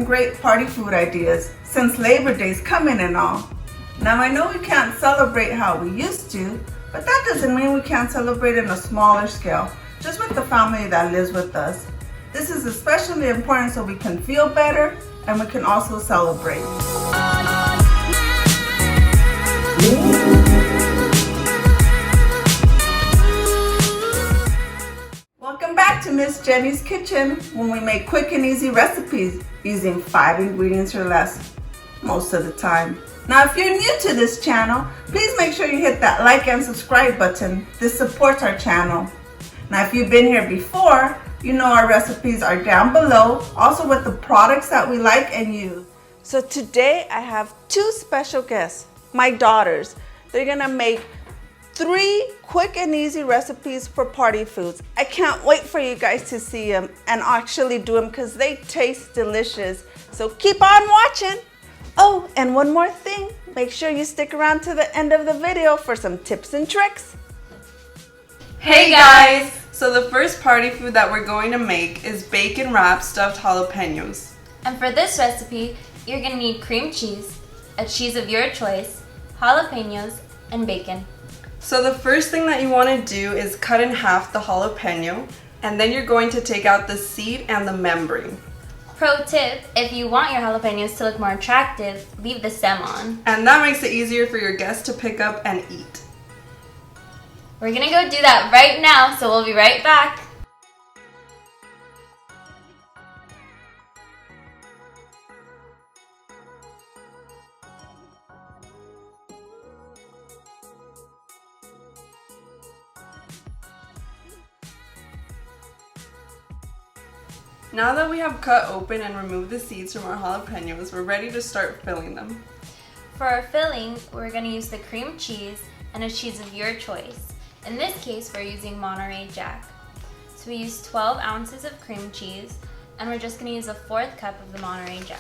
great party food ideas since Labor Day's coming and all. Now I know we can't celebrate how we used to, but that doesn't mean we can't celebrate in a smaller scale, just with the family that lives with us. This is especially important so we can feel better and we can also celebrate. Welcome back to Miss Jenny's Kitchen, when we make quick and easy recipes using 5 ingredients or less most of the time. Now if you're new to this channel, please make sure you hit that like and subscribe button. This supports our channel. Now if you've been here before, you know our recipes are down below, also with the products that we like and use. So today I have 2 special guests, my daughters. They're gonna make 3 quick and easy recipes for party foods. I can't wait for you guys to see them and actually do them because they taste delicious. So keep on watching. Oh, and one more thing, make sure you stick around to the end of the video for some tips and tricks. Hey guys! So the first party food that we're going to make is bacon wrapped stuffed jalapenos. And for this recipe, you're going to need cream cheese, a cheese of your choice, jalapenos, and bacon. So the first thing that you want to do is cut in half the jalapeno, and then you're going to take out the seed and the membrane. Pro tip, if you want your jalapenos to look more attractive, leave the stem on. And that makes it easier for your guests to pick up and eat. We're gonna go do that right now, so we'll be right back. Now that we have cut open and removed the seeds from our jalapenos, we're ready to start filling them. For our filling, we're gonna use the cream cheese and a cheese of your choice. In this case, we're using Monterey Jack. So we use 12 ounces of cream cheese, and we're just gonna use a 1/4 cup of the Monterey Jack.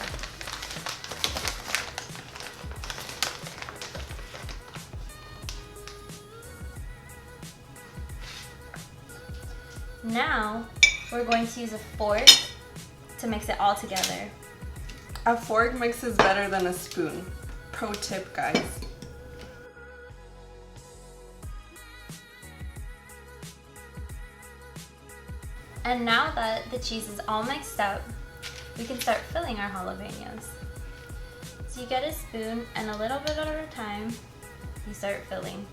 Now, we're going to use a fork to mix it all together. A fork mixes better than a spoon. Pro tip, guys. And now that the cheese is all mixed up, we can start filling our jalapenos. So you get a spoon and a little bit at a time, you start filling.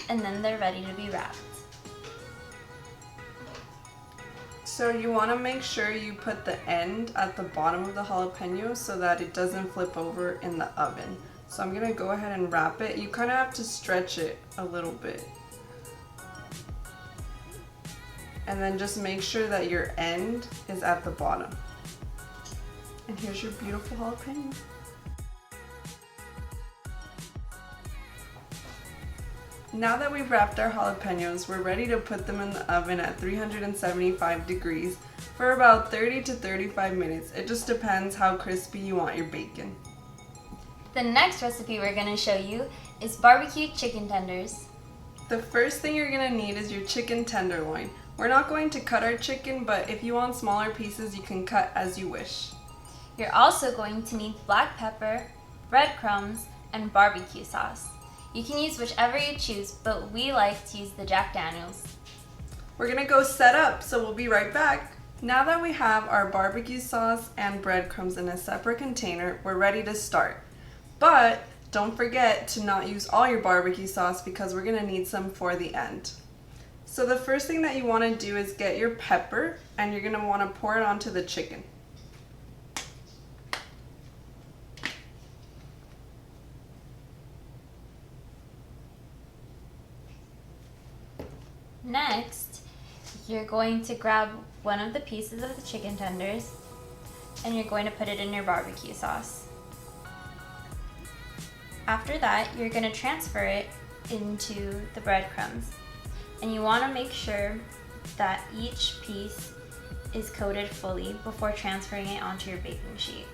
And then they're ready to be wrapped. So you want to make sure you put the end at the bottom of the jalapeno so that it doesn't flip over in the oven. So I'm going to go ahead and wrap it. You kind of have to stretch it a little bit. And then just make sure that your end is at the bottom. And here's your beautiful jalapeno. Now that we've wrapped our jalapenos, we're ready to put them in the oven at 375 degrees for about 30 to 35 minutes. It just depends how crispy you want your bacon. The next recipe we're going to show you is barbecue chicken tenders. The first thing you're going to need is your chicken tenderloin. We're not going to cut our chicken, but if you want smaller pieces, you can cut as you wish. You're also going to need black pepper, breadcrumbs, and barbecue sauce. You can use whichever you choose, but we like to use the Jack Daniels. We're gonna go set up, so we'll be right back. Now that we have our barbecue sauce and breadcrumbs in a separate container, we're ready to start. But don't forget to not use all your barbecue sauce because we're gonna need some for the end. So the first thing that you wanna do is get your pepper and you're gonna wanna pour it onto the chicken. Next, you're going to grab one of the pieces of the chicken tenders and you're going to put it in your barbecue sauce. After that, you're going to transfer it into the breadcrumbs. And you want to make sure that each piece is coated fully before transferring it onto your baking sheet.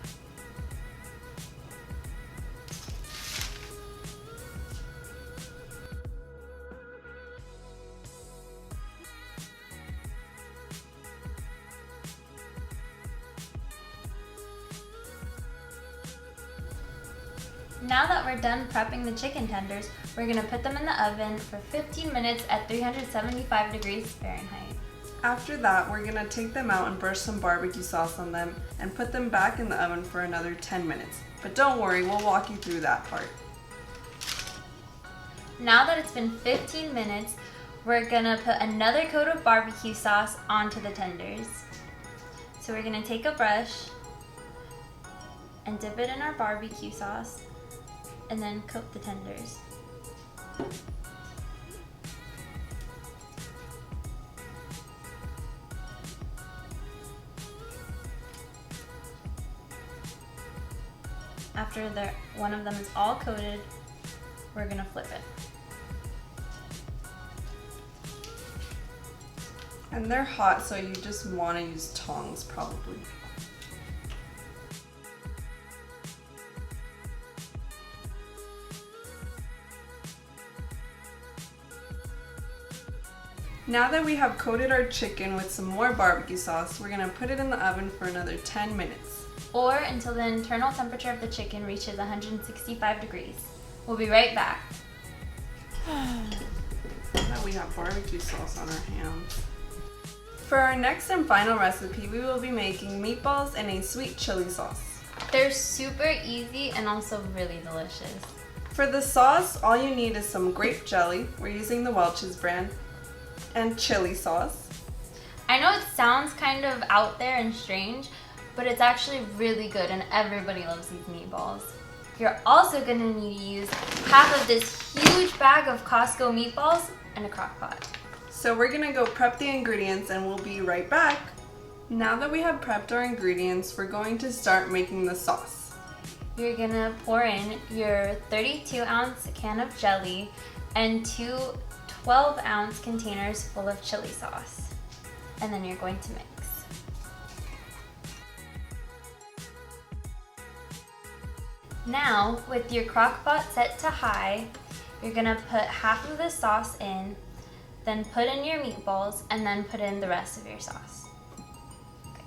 Now that we're done prepping the chicken tenders, we're gonna put them in the oven for 15 minutes at 375 degrees Fahrenheit. After that, we're gonna take them out and brush some barbecue sauce on them and put them back in the oven for another 10 minutes. But don't worry, we'll walk you through that part. Now that it's been 15 minutes, we're gonna put another coat of barbecue sauce onto the tenders. So we're gonna take a brush and dip it in our barbecue sauce and then coat the tenders. After one of them is all coated, we're gonna flip it. And they're hot, so you just want to use tongs probably. Now that we have coated our chicken with some more barbecue sauce, we're gonna put it in the oven for another 10 minutes. Or until the internal temperature of the chicken reaches 165 degrees. We'll be right back. Now we have barbecue sauce on our hands. For our next and final recipe, we will be making meatballs in a sweet chili sauce. They're super easy and also really delicious. For the sauce, all you need is some grape jelly, we're using the Welch's brand, and chili sauce. I know it sounds kind of out there and strange, but it's actually really good and everybody loves these meatballs. You're also gonna need to use half of this huge bag of Costco meatballs and a crock pot. So we're gonna go prep the ingredients and we'll be right back. Now that we have prepped our ingredients, we're going to start making the sauce. You're gonna pour in your 32-ounce can of jelly and 2 12-ounce containers full of chili sauce. And then you're going to mix. Now, with your crock pot set to high, you're gonna put half of the sauce in, then put in your meatballs, and then put in the rest of your sauce. Okay.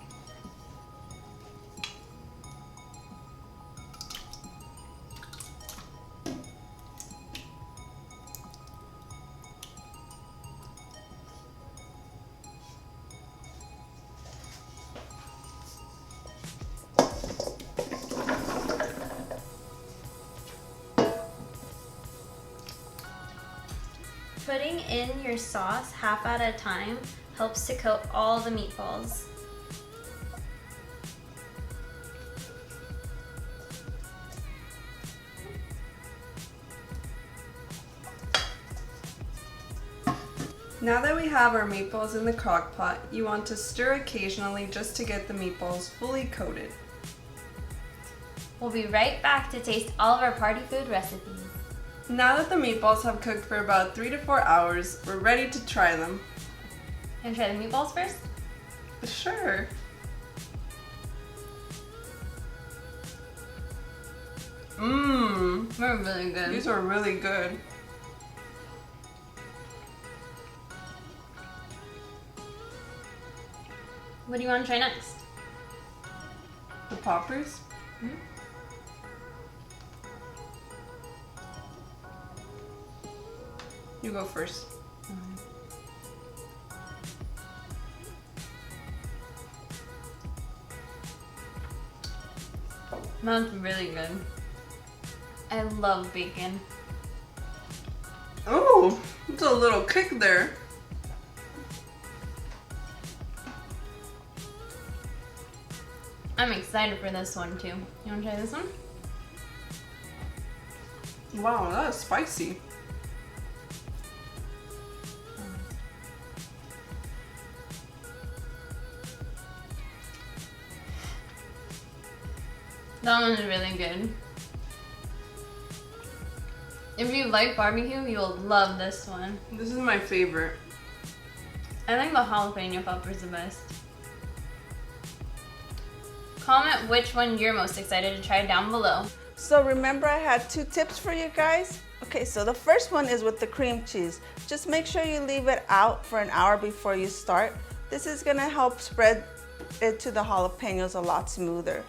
Putting in your sauce half at a time helps to coat all the meatballs. Now that we have our meatballs in the crock pot, you want to stir occasionally just to get the meatballs fully coated. We'll be right back to taste all of our party food recipes. Now that the meatballs have cooked for about 3 to 4 hours, we're ready to try them. Gonna try the meatballs first? Sure. They're really good. These are really good. What do you want to try next? The poppers? Mm-hmm. You go first. That's really good. I love bacon. Oh, it's a little kick there. I'm excited for this one too. You want to try this one? Wow, that is spicy. That one's really good. If you like barbecue, you'll love this one. This is my favorite. I think the jalapeno pepper is the best. Comment which one you're most excited to try down below. So remember I had 2 tips for you guys? Okay, so the first one is with the cream cheese. Just make sure you leave it out for an hour before you start. This is gonna help spread it to the jalapenos a lot smoother.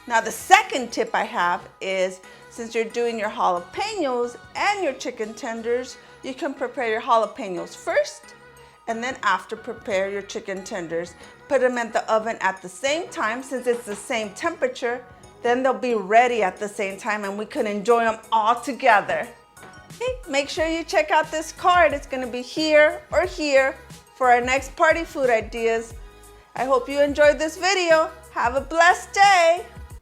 Now the second tip I have is since you're doing your jalapenos and your chicken tenders, you can prepare your jalapenos first and then after prepare your chicken tenders. Put them in the oven at the same time since it's the same temperature. Then they'll be ready at the same time and we can enjoy them all together. Okay, make sure you check out this card. It's gonna be here or here for our next party food ideas. I hope you enjoyed this video. Have a blessed day.